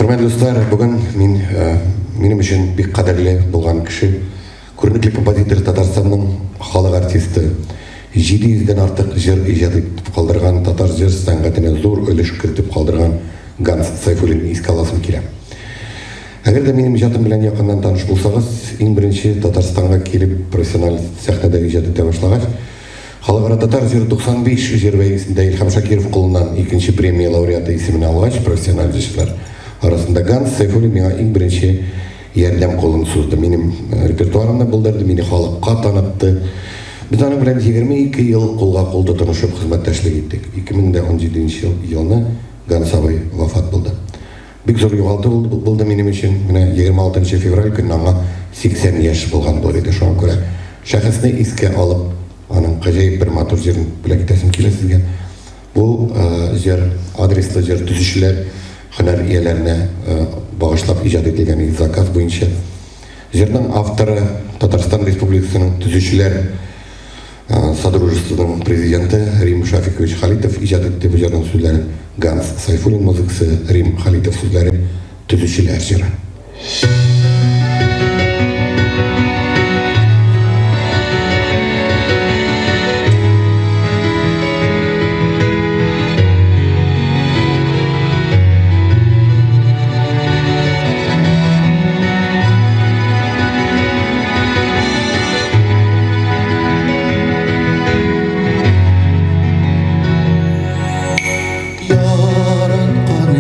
Hürmetli dostlar, bugün benim için bir kaderli bulgan kişi, көрнеклі композитор Татарстанның халық артисті, 700-ден артық жыр ижад етіп қалдырған, татар жыр сәнғатына зор өлеш кіртіп қалдырған Ганс Сайфуллин еске аласым келем. Әгер де менің ижадым білән якыннан таныш болсағыз, ең бірінші Татарстанға келіп профессионал сәхнәдә ижад ете башлагач, халыкара татар жыр 95 жыр бәйгесендә Илһам Шакиров кулыннан икенче премия лауреаты исемен алгач, профессионал җырчылар арасында Ганс Сайфуллин миңа иң беренче ярдәм колын сузды. Минем репертуарымда булдырды, мине халыкка танытты. Без аның белән 22 ел кулга-кулда танышып хезмәттәшлек иттек. 2017 елны Ганс абый вафат булды. Бик зур югалту булды минем өчен. Менә 26 февраль көнне аңа 80 яшь булган булыр иде. Шуңа күрә шәхесне искә алып, аның гаҗәеп бер матур җырын бүләк итәсем килә сезгә. Бу җыр, адреслы җыр төзүчеләр һөнәр ияләренә bağışlап ижад етілген заказ бойынша. Жырның авторы Татарстан Республикасының түзүчеләр Содружествоның президенты Рим Шафикович Халитов ижад етті бұл жырның сөздерін. Ганс Сайфуллин музыкасы, Рим Халитов сөздері, түзүчеләр жыры. Yaratkan